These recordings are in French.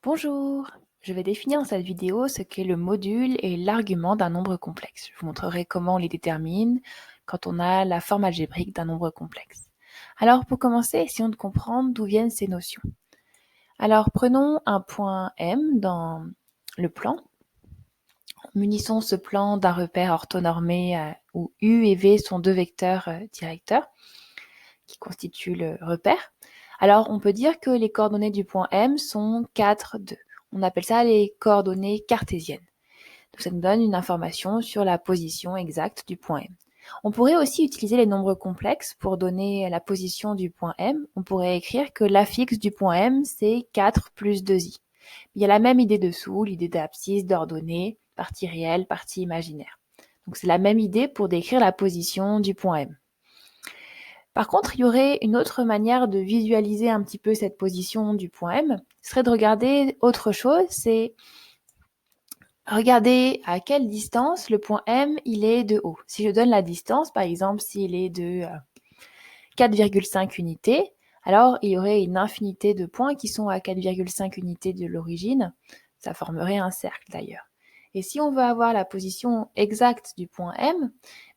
Bonjour, je vais définir dans cette vidéo ce qu'est le module et l'argument d'un nombre complexe. Je vous montrerai comment on les détermine quand on a la forme algébrique d'un nombre complexe. Alors pour commencer, essayons de comprendre d'où viennent ces notions. Alors prenons un point M dans le plan. Munissons ce plan d'un repère orthonormé où U et V sont deux vecteurs directeurs qui constituent le repère. Alors, on peut dire que les coordonnées du point M sont 4, 2. On appelle ça les coordonnées cartésiennes. Donc, ça nous donne une information sur la position exacte du point M. On pourrait aussi utiliser les nombres complexes pour donner la position du point M. On pourrait écrire que l'affixe du point M, c'est 4 plus 2i. Il y a la même idée dessous, l'idée d'abscisse, d'ordonnée, partie réelle, partie imaginaire. Donc, c'est la même idée pour décrire la position du point M. Par contre, il y aurait une autre manière de visualiser un petit peu cette position du point M, ce serait de regarder autre chose, c'est regarder à quelle distance le point M il est de haut. Si je donne la distance, par exemple, s'il est de 4,5 unités, alors il y aurait une infinité de points qui sont à 4,5 unités de l'origine. Ça formerait un cercle d'ailleurs. Et si on veut avoir la position exacte du point M,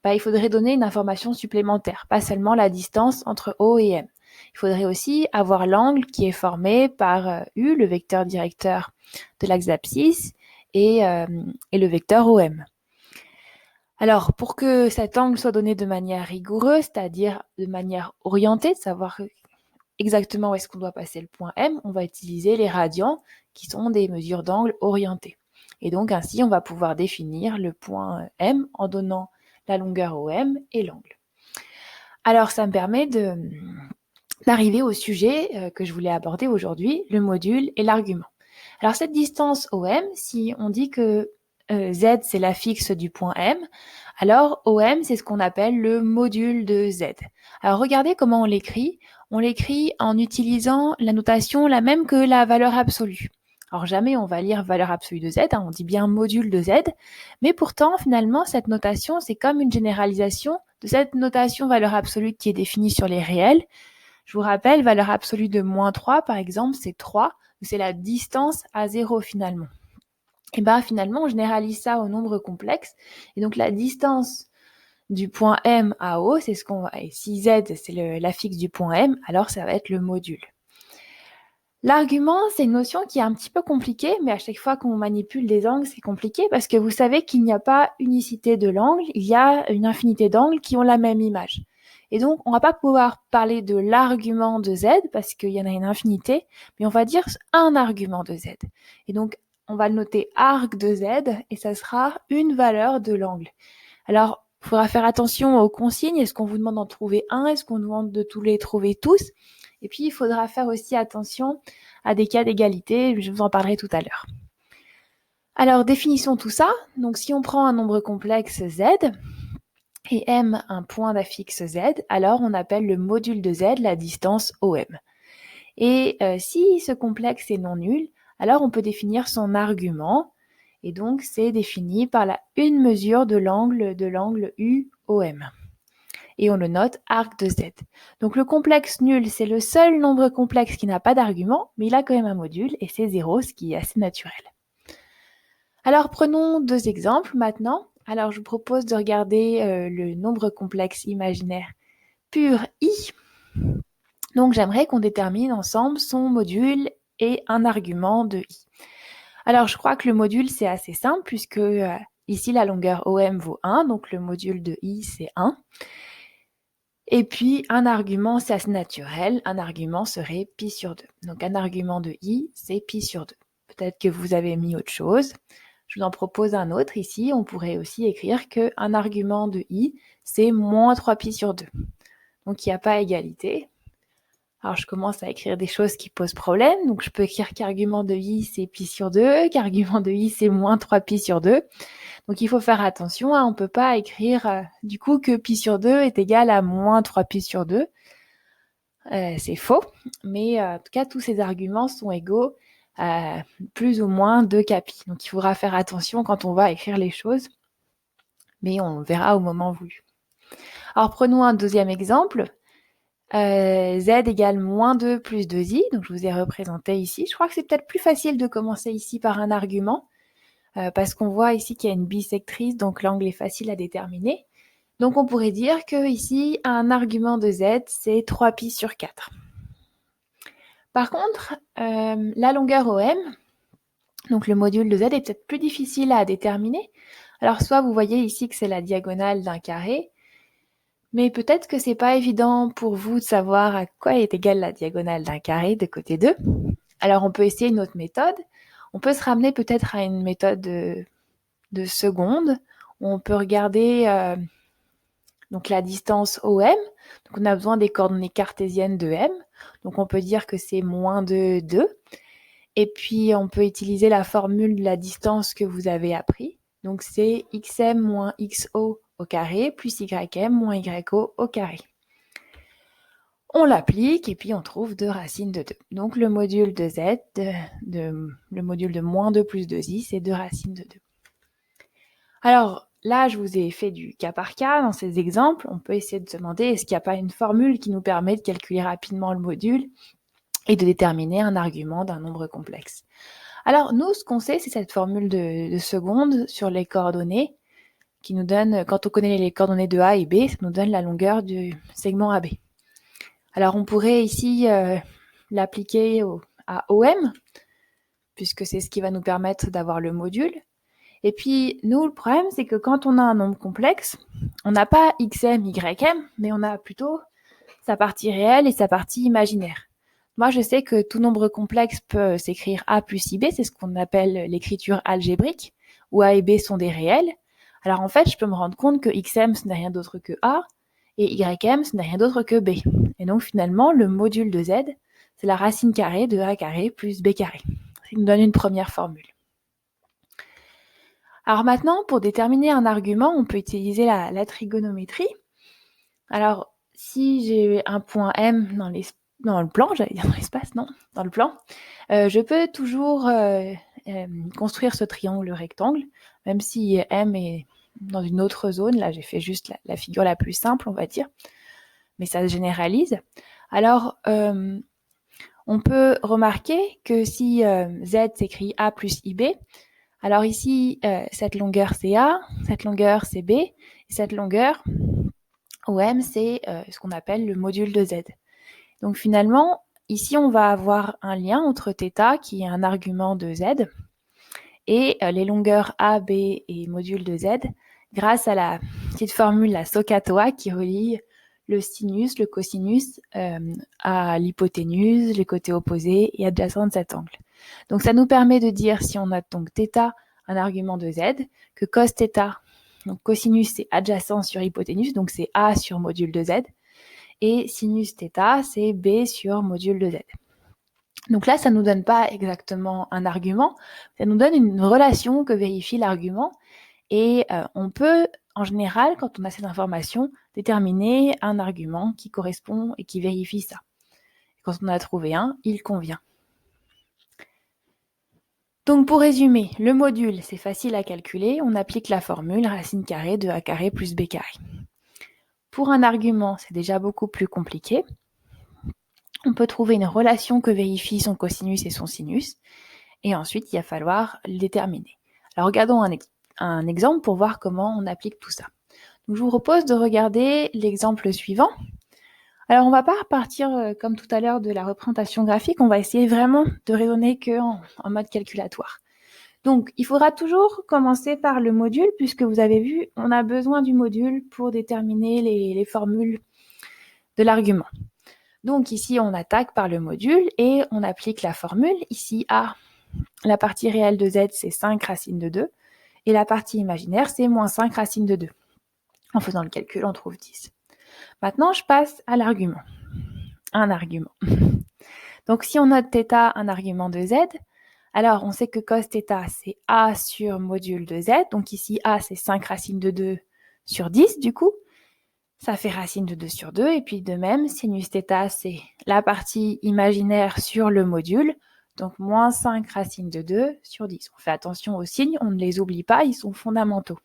il faudrait donner une information supplémentaire, pas seulement la distance entre O et M. Il faudrait aussi avoir l'angle qui est formé par U, le vecteur directeur de l'axe d'abscisse, et le vecteur OM. Alors, pour que cet angle soit donné de manière rigoureuse, c'est-à-dire de manière orientée, de savoir exactement où est-ce qu'on doit passer le point M, on va utiliser les radians, qui sont des mesures d'angle orientées. Et donc, ainsi, on va pouvoir définir le point M en donnant la longueur OM et l'angle. Alors, ça me permet d'arriver au sujet que je voulais aborder aujourd'hui, le module et l'argument. Alors, cette distance OM, si on dit que Z, c'est l'affixe du point M, alors OM, c'est ce qu'on appelle le module de Z. Alors, regardez comment on l'écrit. On l'écrit en utilisant la notation la même que la valeur absolue. Alors, jamais on va lire valeur absolue de Z, on dit bien module de Z, mais pourtant, finalement, cette notation, c'est comme une généralisation de cette notation valeur absolue qui est définie sur les réels. Je vous rappelle, valeur absolue de moins 3, par exemple, c'est 3, c'est la distance à 0 finalement. Et finalement, on généralise ça au nombre complexe. Et donc, la distance du point M à O, c'est ce qu'on va... Et si Z, c'est l'affixe du point M, alors ça va être le module. L'argument, c'est une notion qui est un petit peu compliquée, mais à chaque fois qu'on manipule des angles, c'est compliqué parce que vous savez qu'il n'y a pas unicité de l'angle, il y a une infinité d'angles qui ont la même image. Et donc, on va pas pouvoir parler de l'argument de Z parce qu'il y en a une infinité, mais on va dire un argument de Z. Et donc, on va le noter arc de Z et ça sera une valeur de l'angle. Alors, il faudra faire attention aux consignes. Est-ce qu'on vous demande d'en trouver un? Est-ce qu'on nous demande de tous les trouver tous? Et puis, il faudra faire aussi attention à des cas d'égalité. Je vous en parlerai tout à l'heure. Alors, définissons tout ça. Donc, si on prend un nombre complexe Z et M un point d'affixe Z, alors on appelle le module de Z la distance OM. Et si ce complexe est non nul, alors on peut définir son argument. Et donc, c'est défini par une mesure de l'angle UOM. Et on le note arc de Z. Donc le complexe nul, c'est le seul nombre complexe qui n'a pas d'argument, mais il a quand même un module, et c'est 0, ce qui est assez naturel. Alors prenons deux exemples maintenant. Alors je vous propose de regarder le nombre complexe imaginaire pur I. Donc j'aimerais qu'on détermine ensemble son module et un argument de I. Alors je crois que le module c'est assez simple puisque ici la longueur OM vaut 1, donc le module de I c'est 1. Et puis, un argument, c'est assez naturel. Un argument serait pi sur 2. Donc, un argument de i, c'est pi sur 2. Peut-être que vous avez mis autre chose. Je vous en propose un autre ici. On pourrait aussi écrire qu'un argument de i, c'est moins 3 pi sur 2. Donc, il n'y a pas égalité. Alors, je commence à écrire des choses qui posent problème. Donc, je peux écrire qu'argument de i, c'est pi sur 2, qu'argument de i, c'est moins 3 pi sur 2. Donc, il faut faire attention, on ne peut pas écrire du coup que pi sur 2 est égal à moins 3 pi sur 2. C'est faux, mais en tout cas, tous ces arguments sont égaux à plus ou moins 2 pi. Donc, il faudra faire attention quand on va écrire les choses, mais on verra au moment voulu. Alors, prenons un deuxième exemple. Z égale moins 2 plus 2i, donc je vous ai représenté ici. Je crois que c'est peut-être plus facile de commencer ici par un argument, parce qu'on voit ici qu'il y a une bisectrice, donc l'angle est facile à déterminer. Donc on pourrait dire que ici, un argument de z, c'est 3pi sur 4. Par contre, la longueur OM, donc le module de z, est peut-être plus difficile à déterminer. Alors soit vous voyez ici que c'est la diagonale d'un carré, mais peut-être que c'est pas évident pour vous de savoir à quoi est égale la diagonale d'un carré de côté 2. Alors on peut essayer une autre méthode. On peut se ramener peut-être à une méthode de seconde, où on peut regarder donc la distance OM. Donc on a besoin des coordonnées cartésiennes de M. Donc on peut dire que c'est moins de 2. Et puis on peut utiliser la formule de la distance que vous avez appris. Donc c'est xm moins xo au carré plus ym moins yo au carré. On l'applique et puis on trouve 2 racines de 2. Donc le module de z, le module de moins 2 plus 2i, c'est 2 racines de 2. Alors là, je vous ai fait du cas par cas dans ces exemples. On peut essayer de se demander est-ce qu'il n'y a pas une formule qui nous permet de calculer rapidement le module et de déterminer un argument d'un nombre complexe. Alors nous, ce qu'on sait, c'est cette formule de seconde sur les coordonnées qui nous donne, quand on connaît les coordonnées de A et B, ça nous donne la longueur du segment AB. Alors on pourrait ici l'appliquer à OM, puisque c'est ce qui va nous permettre d'avoir le module. Et puis nous, le problème, c'est que quand on a un nombre complexe, on n'a pas xm, ym, mais on a plutôt sa partie réelle et sa partie imaginaire. Moi, je sais que tout nombre complexe peut s'écrire A plus IB, c'est ce qu'on appelle l'écriture algébrique, où A et B sont des réels. Alors en fait, je peux me rendre compte que xm, ce n'est rien d'autre que A, et ym, ce n'est rien d'autre que B. Et donc finalement, le module de z, c'est la racine carrée de A carré plus B carré. Ça nous donne une première formule. Alors maintenant, pour déterminer un argument, on peut utiliser la trigonométrie. Alors, si j'ai un point M dans le plan, j'allais dire dans l'espace, non, dans le plan, je peux toujours construire ce triangle rectangle, même si M est dans une autre zone. Là, j'ai fait juste la figure la plus simple, on va dire, mais ça se généralise. Alors, on peut remarquer que si Z s'écrit A plus IB, alors ici, cette longueur c'est A, cette longueur c'est B, et cette longueur OM c'est ce qu'on appelle le module de Z. Donc finalement, ici on va avoir un lien entre θ qui est un argument de Z et les longueurs A, B et module de Z grâce à la petite formule, la SOHCAHTOA, qui relie le sinus, le cosinus à l'hypoténuse, les côtés opposés et adjacents de cet angle. Donc ça nous permet de dire, si on a donc θ, un argument de Z, que cos θ, donc cosinus c'est adjacent sur hypoténuse, donc c'est A sur module de Z, et sinus θ c'est B sur module de Z. Donc là, ça ne nous donne pas exactement un argument, ça nous donne une relation que vérifie l'argument, et on peut, en général, quand on a cette information, déterminer un argument qui correspond et qui vérifie ça. Et quand on en a trouvé un, il convient. Donc pour résumer, le module, c'est facile à calculer, on applique la formule racine carrée de A carré plus B carré. Pour un argument, c'est déjà beaucoup plus compliqué. On peut trouver une relation que vérifie son cosinus et son sinus, et ensuite il va falloir le déterminer. Alors regardons un exemple pour voir comment on applique tout ça. Donc, je vous propose de regarder l'exemple suivant. Alors on ne va pas repartir comme tout à l'heure de la représentation graphique, on va essayer vraiment de raisonner qu'en mode calculatoire. Donc il faudra toujours commencer par le module, puisque vous avez vu, on a besoin du module pour déterminer les formules de l'argument. Donc ici on attaque par le module et on applique la formule. Ici A, la partie réelle de Z c'est 5 racine de 2 et la partie imaginaire c'est moins 5 racine de 2. En faisant le calcul, on trouve 10. Maintenant, je passe à l'argument. Un argument. Donc, si on note θ, un argument de Z, alors on sait que cos θ, c'est A sur module de Z. Donc ici, A, c'est 5 racines de 2 sur 10, du coup. Ça fait racine de 2 sur 2. Et puis, de même, sinus θ, c'est la partie imaginaire sur le module. Donc, moins 5 racine de 2 sur 10. On fait attention aux signes, on ne les oublie pas, ils sont fondamentaux.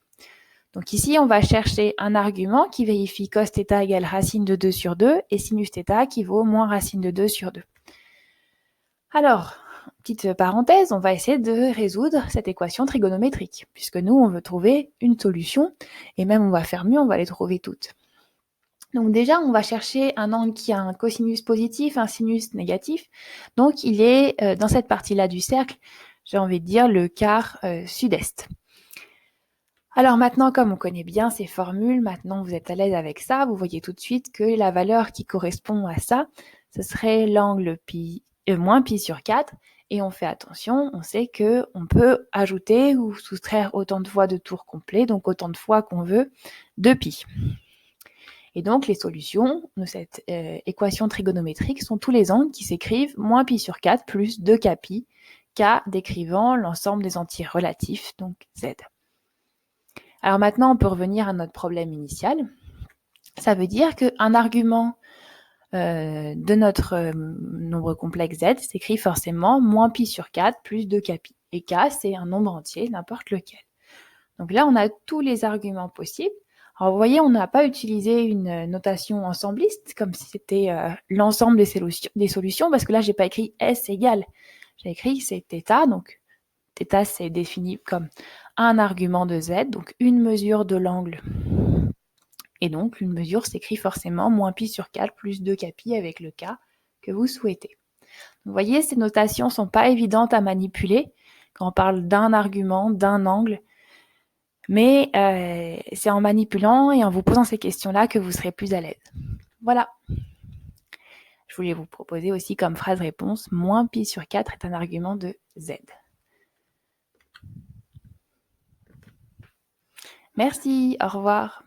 Donc ici, on va chercher un argument qui vérifie cos θ égale racine de 2 sur 2 et sinus θ qui vaut moins racine de 2 sur 2. Alors, petite parenthèse, on va essayer de résoudre cette équation trigonométrique, puisque nous, on veut trouver une solution, et même on va faire mieux, on va les trouver toutes. Donc déjà, on va chercher un angle qui a un cosinus positif, un sinus négatif. Donc il est dans cette partie-là du cercle, j'ai envie de dire le quart sud-est. Alors maintenant, comme on connaît bien ces formules, maintenant vous êtes à l'aise avec ça, vous voyez tout de suite que la valeur qui correspond à ça, ce serait l'angle moins pi sur 4. Et on fait attention, on sait qu'on peut ajouter ou soustraire autant de fois de tours complets, donc autant de fois qu'on veut, de pi. Et donc les solutions de cette équation trigonométrique sont tous les angles qui s'écrivent moins pi sur 4 plus 2k pi, k décrivant l'ensemble des entiers relatifs, donc z. Alors maintenant, on peut revenir à notre problème initial. Ça veut dire qu'un argument de notre nombre complexe z s'écrit forcément moins pi sur 4 plus 2k pi. Et k, c'est un nombre entier, n'importe lequel. Donc là, on a tous les arguments possibles. Alors vous voyez, on n'a pas utilisé une notation ensembliste, comme si c'était l'ensemble des solutions, parce que là, j'ai pas écrit S égale. J'ai écrit c'est θ, donc θ, c'est défini comme un argument de z, donc une mesure de l'angle. Et donc, une mesure s'écrit forcément moins pi sur 4 plus 2k pi avec le k que vous souhaitez. Vous voyez, ces notations ne sont pas évidentes à manipuler quand on parle d'un argument, d'un angle, mais c'est en manipulant et en vous posant ces questions-là que vous serez plus à l'aise. Voilà. Je voulais vous proposer aussi comme phrase-réponse, moins pi sur 4 est un argument de z. Merci, au revoir.